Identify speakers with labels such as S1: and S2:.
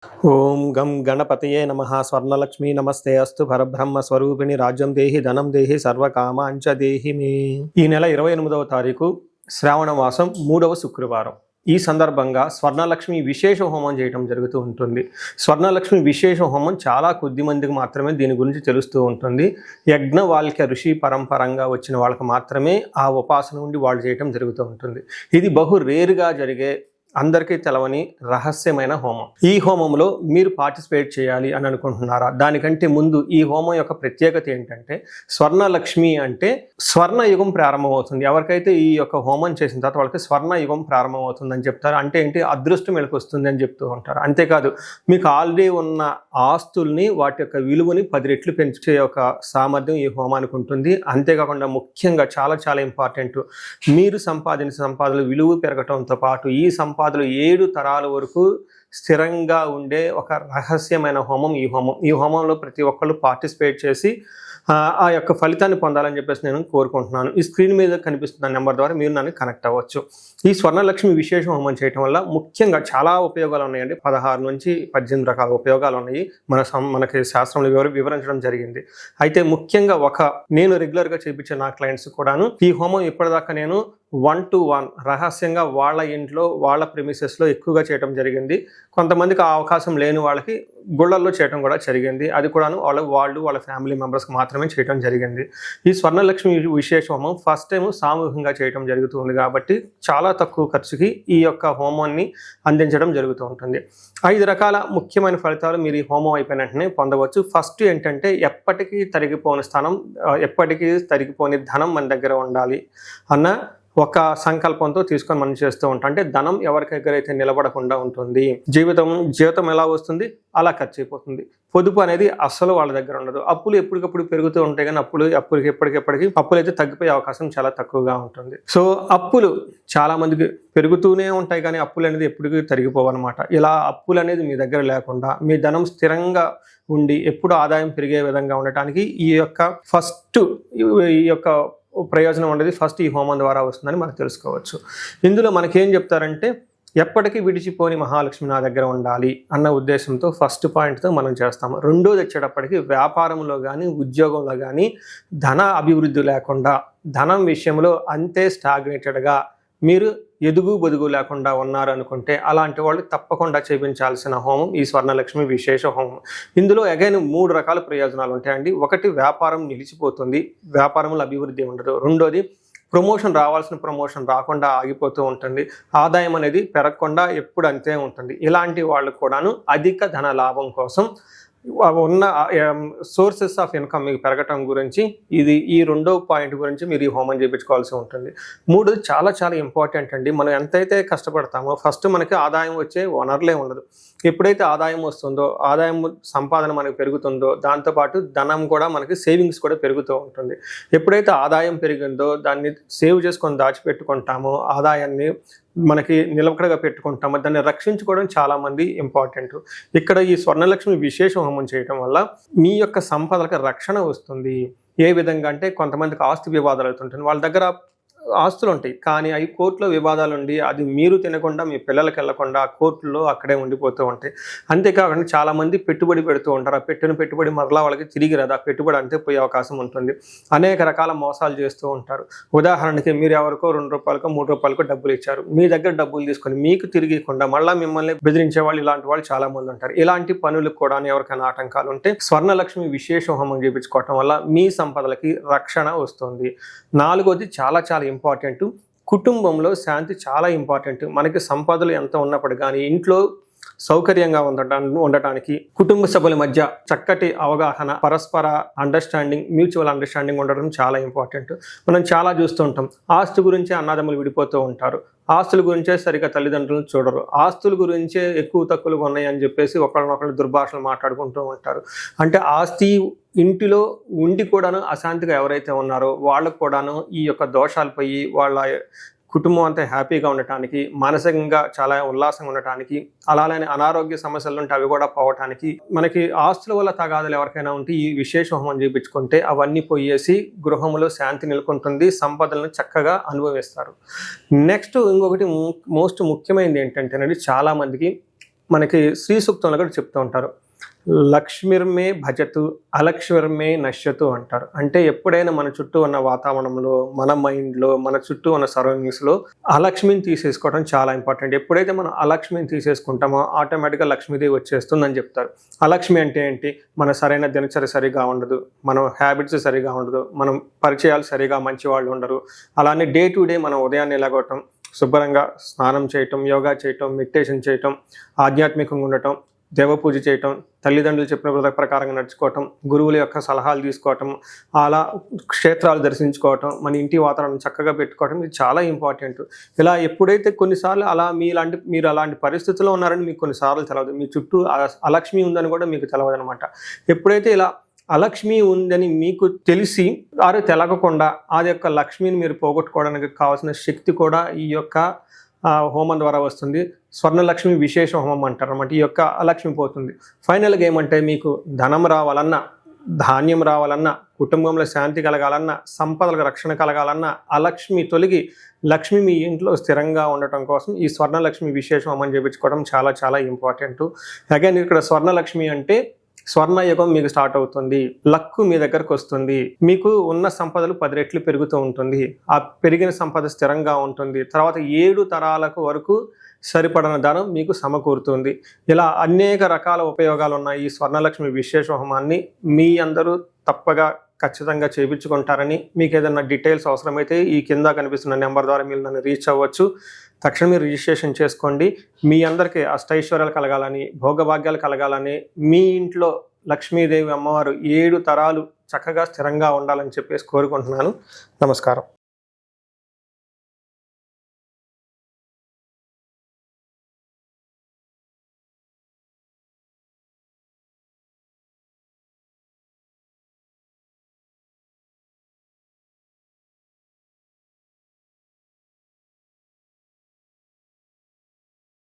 S1: ఓం గం గణపతయే నమః స్వర్ణలక్ష్మీ నమస్తే అస్తు పరబ్రహ్మ స్వరూపిణి రాజ్యం దేహి ధనం దేహి సర్వకామాంచ దేహి మే. ఈ నెల 28వ తారీఖు శ్రావణ మాసం 3వ శుక్రవారం. ఈ సందర్భంగా స్వర్ణలక్ష్మి విశేష హోమం చేయడం జరుగుతూ ఉంటుంది. స్వర్ణలక్ష్మి విశేష హోమం చాలా కొద్ది మందికి మాత్రమే దీని గురించి తెలుస్తూ ఉంటుంది. యజ్ఞవాల్క్య ఋషి పరంపరంగా వచ్చిన వాళ్ళకి మాత్రమే ఆ ఉపాసన నుండి వాళ్ళు చేయడం జరుగుతూ ఉంటుంది. ఇది బహు రేరుగా జరిగే అందరికీ తెలవని రహస్యమైన హోమం. ఈ హోమంలో మీరు పార్టిసిపేట్ చేయాలి అని అనుకుంటున్నారా? దానికంటే ముందు ఈ హోమం యొక్క ప్రత్యేకత ఏంటంటే, స్వర్ణలక్ష్మి అంటే స్వర్ణయుగం ప్రారంభమవుతుంది. ఎవరికైతే ఈ యొక్క హోమం చేసిన తర్వాత వాళ్ళకి స్వర్ణయుగం ప్రారంభమవుతుందని చెప్తారు. అంటే ఏంటి? అదృష్టం వీళ్ళకి వస్తుంది అని చెప్తూ ఉంటారు. అంతేకాదు, మీకు ఆల్రెడీ ఉన్న ఆస్తుల్ని వాటి యొక్క విలువని 10 రెట్లు పెంచే ఒక సామర్థ్యం ఈ హోమానికి ఉంటుంది. అంతేకాకుండా ముఖ్యంగా చాలా చాలా ఇంపార్టెంట్, మీరు సంపాదించిన సంపాదనలు విలువ పెరగటంతో పాటు ఈ సంపాదనలు 7 తరాల వరకు స్థిరంగా ఉండే ఒక రహస్యమైన హోమం ఈ హోమం. ఈ హోమంలో ప్రతి ఒక్కళ్ళు పార్టిసిపేట్ చేసి ఆ యొక్క ఫలితాన్ని పొందాలని చెప్పేసి నేను కోరుకుంటున్నాను. ఈ స్క్రీన్ మీద కనిపిస్తున్న నెంబర్ ద్వారా మీరు నన్ను కనెక్ట్ అవ్వచ్చు. ఈ స్వర్ణలక్ష్మి విశేష హోమం చేయటం వల్ల ముఖ్యంగా చాలా ఉపయోగాలు ఉన్నాయండి. 16 నుంచి 18 రకాల ఉపయోగాలు ఉన్నాయి. మనకి శాస్త్రంలో వివరించడం జరిగింది. అయితే ముఖ్యంగా నేను రెగ్యులర్గా చేయించే నా క్లయింట్స్ కూడాను ఈ హోమం ఇప్పటిదాకా నేను 1-to-1 రహస్యంగా వాళ్ళ ఇంట్లో వాళ్ళ ప్రిమిసెస్లో ఎక్కువగా చేయడం జరిగింది. కొంతమందికి ఆ అవకాశం లేని వాళ్ళకి గుళ్ళల్లో చేయడం కూడా జరిగింది. అది కూడాను వాళ్ళ ఫ్యామిలీ మెంబర్స్కి మాత్రమే చేయడం జరిగింది. ఈ స్వర్ణలక్ష్మి విశేష హోమం ఫస్ట్ టైం సామూహికంగా చేయడం జరుగుతుంది కాబట్టి చాలా తక్కువ ఖర్చుకి ఈ యొక్క హోమాన్ని అందించడం జరుగుతూ ఉంటుంది. 5 రకాల ముఖ్యమైన ఫలితాలు మీరు ఈ హోమం అయిపోయిన వెంటనే పొందవచ్చు. ఫస్ట్ ఏంటంటే, ఎప్పటికీ తరిగిపోని ధనం మన దగ్గర ఉండాలి అన్న ఒక సంకల్పంతో తీసుకొని మనం చేస్తూ ఉంటాం. అంటే ధనం ఎవరి దగ్గర అయితే నిలబడకుండా ఉంటుంది. జీవితం ఎలా వస్తుంది అలా ఖర్చు అయిపోతుంది. పొదుపు అనేది అస్సలు వాళ్ళ దగ్గర ఉండదు. అప్పులు ఎప్పటికప్పుడు పెరుగుతూ ఉంటాయి, కానీ ఎప్పటికీ అప్పులు అయితే తగ్గిపోయే అవకాశం చాలా తక్కువగా ఉంటుంది. సో అప్పులు చాలా మందికి పెరుగుతూనే ఉంటాయి, కానీ అప్పులు అనేది ఎప్పటికీ తరిగిపోవన్నమాట. ఇలా అప్పులు అనేది మీ దగ్గర లేకుండా మీ ధనం స్థిరంగా ఉండి ఎప్పుడు ఆదాయం పెరిగే విధంగా ఉండటానికి ఈ యొక్క ప్రయోజనం అనేది ఫస్ట్ ఈ హోమం ద్వారా వస్తుందని మనం తెలుసుకోవచ్చు. ఇందులో మనకేం చెప్తారంటే, ఎప్పటికీ విడిచిపోని మహాలక్ష్మి నా దగ్గర ఉండాలి అన్న ఉద్దేశంతో ఫస్ట్ పాయింట్తో మనం చేస్తాము. రెండోది వచ్చేటప్పటికి, వ్యాపారంలో కానీ ఉద్యోగంలో కానీ ధన అభివృద్ధి లేకుండా, ధనం విషయంలో అంతే స్టాగ్నేటెడ్గా మీరు ఎదుగు బొదుగు లేకుండా ఉన్నారు అనుకుంటే, అలాంటి వాళ్ళు తప్పకుండా చేయించాల్సిన హోమం ఈ స్వర్ణలక్ష్మి విశేష హోమం. ఇందులో అగైన్ 3 రకాల ప్రయోజనాలు ఉంటాయండి. ఒకటి, వ్యాపారం నిలిచిపోతుంది, వ్యాపారంలో అభివృద్ధి ఉండదు. రెండోది, రావాల్సిన ప్రమోషన్ రాకుండా ఆగిపోతూ ఉంటుంది. ఆదాయం అనేది పెరగకుండా ఎప్పుడు అంతే ఉంటుంది. ఇలాంటి వాళ్ళు కూడాను అధిక ధన లాభం కోసం ఉన్న సోర్సెస్ ఆఫ్ ఇన్కమ్ మీకు పెరగటం గురించి ఈ రెండో పాయింట్ గురించి మీరు ఈ హోమం చేయించుకోవాల్సి ఉంటుంది. మూడోది చాలా చాలా ఇంపార్టెంట్ అండి. మనం ఎంతైతే కష్టపడతామో ఫస్ట్ మనకి ఆదాయం వచ్చే వనరులే ఉండదు. ఎప్పుడైతే ఆదాయం వస్తుందో, సంపాదన మనకు పెరుగుతుందో, దాంతోపాటు ధనం కూడా మనకి సేవింగ్స్ కూడా పెరుగుతూ ఉంటుంది. ఎప్పుడైతే ఆదాయం పెరిగిందో దాన్ని సేవ్ చేసుకొని దాచిపెట్టుకుంటామో, ఆదాయాన్ని మనకి నిలకడగా పెట్టుకుంటామో, దాన్ని రక్షించుకోవడం చాలామంది ఇంపార్టెంట్. ఇక్కడ ఈ స్వర్ణలక్ష్మి విశేష హోమం చేయడం వల్ల మీ యొక్క సంపదలకు రక్షణ వస్తుంది. ఏ విధంగా అంటే, కొంతమందికి ఆస్తి వివాదాలు అవుతుంటుంది. వాళ్ళ దగ్గర ఆస్తులు ఉంటాయి, కానీ అవి కోర్టులో వివాదాలు ఉండి అది మీరు తినకుండా మీ పిల్లలకి వెళ్లకుండా కోర్టులో అక్కడే ఉండిపోతూ ఉంటాయి. అంతేకాకుండా చాలామంది పెట్టుబడి పెడుతూ ఉంటారు. ఆ పెట్టిన పెట్టుబడి మరలా వాళ్ళకి తిరిగి రాదు. ఆ పెట్టుబడి అంతే పోయే అవకాశం ఉంటుంది. అనేక రకాల మోసాలు చేస్తూ ఉంటారు. ఉదాహరణకి, మీరు ఎవరికో ₹2 ₹3 డబ్బులు ఇచ్చారు. మీ దగ్గర డబ్బులు తీసుకొని మీకు తిరిగికుండా మళ్ళీ మిమ్మల్ని బెదిరించే వాళ్ళు, ఇలాంటి వాళ్ళు చాలా మంది ఉంటారు. ఇలాంటి పనులకు కూడా ఎవరికైనా ఆటంకాలు ఉంటే స్వర్ణలక్ష్మి విశేష హోమం చేయించుకోవటం వల్ల మీ సంపదలకి రక్షణ వస్తుంది. 4వది చాలా చాలా ఇంపార్టెంట్, కుటుంబంలో శాంతి చాలా ఇంపార్టెంట్. మనకి సంపదలు ఎంత ఉన్నప్పటికీ కానీ ఇంట్లో సౌకర్యంగా ఉండటానికి కుటుంబ సభ్యుల మధ్య చక్కటి అవగాహన, పరస్పర మ్యూచువల్ అండర్స్టాండింగ్ ఉండడం చాలా ఇంపార్టెంట్. మనం చాలా చూస్తూ ఉంటాం, ఆస్తి గురించి అన్నదమ్ములు విడిపోతూ ఉంటారు. ఆస్తుల గురించే సరిగ్గా తల్లిదండ్రులను చూడరు. ఆస్తుల గురించే ఎక్కువ తక్కువగా ఉన్నాయని చెప్పేసి ఒకళ్ళనొకళ్ళు దుర్భాషలు మాట్లాడుకుంటూ ఉంటారు. అంటే ఆస్తి ఇంటిలో ఉండి కూడాను అశాంతిగా ఎవరైతే ఉన్నారో వాళ్ళకు కూడాను ఈ యొక్క దోషాలు పోయి వాళ్ళ కుటుంబం అంతా హ్యాపీగా ఉండటానికి, మానసికంగా చాలా ఉల్లాసంగా ఉండటానికి, అలానే అనారోగ్య సమస్యలు ఉంటే అవి కూడా పోవటానికి, మనకి ఆస్తుల వల్ల తగాదాలు ఎవరికైనా ఉంటే ఈ విశేష హోమం చేయించుకుంటే అవన్నీ పోయేసి గృహంలో శాంతి నెలకొంటుంది, సంపదలను చక్కగా అనుభవిస్తారు. నెక్స్ట్ ఇంకొకటి మోస్ట్ ముఖ్యమైనది ఏంటంటేనండి, చాలామందికి మనకి శ్రీ సూక్తంలో కూడా చెప్తూ ఉంటారు, లక్ష్మిర్మే భజతు అలక్ష్మిర్మే నశ్యతు అంటారు. అంటే ఎప్పుడైనా మన చుట్టూ ఉన్న వాతావరణంలో, మన మైండ్లో, మన చుట్టూ ఉన్న సరౌండింగ్స్లో అలక్ష్మిని తీసేసుకోవడం చాలా ఇంపార్టెంట్. ఎప్పుడైతే మనం అలక్ష్మిని తీసేసుకుంటామో ఆటోమేటిక్గా లక్ష్మీదేవి వచ్చేస్తుందని చెప్తారు. అలక్ష్మి అంటే ఏంటి? మన సరైన దినచర్య సరిగా ఉండదు, మనం హ్యాబిట్స్ సరిగా ఉండదు, మనం పరిచయాలు సరిగా మంచి వాళ్ళు ఉండరు. అలానే డే టు డే మనం ఉదయాన్నే లేగవటం, శుభ్రంగా స్నానం చేయటం, యోగా చేయటం, మెడిటేషన్ చేయటం, ఆధ్యాత్మికంగా ఉండటం, దేవ పూజ చేయటం, తల్లిదండ్రులు చెప్పిన ప్రకారంగా నడుచుకోవటం, గురువుల యొక్క సలహాలు తీసుకోవటం, అలా క్షేత్రాలు దర్శించుకోవటం, మన ఇంటి వాతావరణం చక్కగా పెట్టుకోవటం, ఇది చాలా ఇంపార్టెంట్. ఇలా ఎప్పుడైతే కొన్నిసార్లు మీరు అలాంటి పరిస్థితుల్లో ఉన్నారని మీకు కొన్నిసార్లు తెలియదు, మీ చుట్టూ అలక్ష్మి ఉందని కూడా మీకు తెలియదు అనమాట. ఎప్పుడైతే ఇలా అలక్ష్మి ఉందని మీకు తెలిసి తెలగకుండా ఆ యొక్క లక్ష్మిని మీరు పోగొట్టుకోవడానికి కావాల్సిన శక్తి కూడా ఈ యొక్క హోమం ద్వారా వస్తుంది. స్వర్ణలక్ష్మి విశేష హోమం అంటారు అన్నమాట. ఈ యొక్క అలక్ష్మి పోతుంది. ఫైనల్గా ఏమంటే మీకు ధనం రావాలన్నా, ధాన్యం రావాలన్నా, కుటుంబంలో శాంతి కలగాలన్నా, సంపదలకు రక్షణ కలగాలన్నా, అలక్ష్మి తొలగి లక్ష్మి మీ ఇంట్లో స్థిరంగా ఉండటం కోసం ఈ స్వర్ణలక్ష్మి విశేష హోమం చేయించుకోవడం చాలా చాలా ఇంపార్టెంట్. అగైన్ ఇక్కడ స్వర్ణలక్ష్మి అంటే స్వర్ణయుగం మీకు స్టార్ట్ అవుతుంది, లక్కు మీ దగ్గరకు వస్తుంది, మీకు ఉన్న సంపదలు 10 రెట్లు పెరుగుతూ ఉంటుంది, ఆ పెరిగిన సంపద స్థిరంగా ఉంటుంది, తర్వాత 7 తరాలకు వరకు సరిపడిన ధనం మీకు సమకూరుతుంది. ఇలా అనేక రకాల ఉపయోగాలు ఉన్నాయి ఈ స్వర్ణలక్ష్మి విశేష హోమాన్ని. మీ అందరూ తప్పగా ఖచ్చితంగా చేయించుకుంటారని, మీకు ఏదైనా డీటెయిల్స్ అవసరమైతే ఈ కింద కనిపిస్తున్న నెంబర్ ద్వారా మీరు నన్ను రీచ్ అవ్వచ్చు. తక్షణమే రిజిస్ట్రేషన్ చేసుకోండి. మీ అందరికీ అష్టైశ్వర్యాలు కలగాలని, భోగభాగ్యాలు కలగాలని, మీ ఇంట్లో లక్ష్మీదేవి అమ్మవారు 7 తరాలు చక్కగా స్థిరంగా ఉండాలని చెప్పేసి కోరుకుంటున్నాను. నమస్కారం.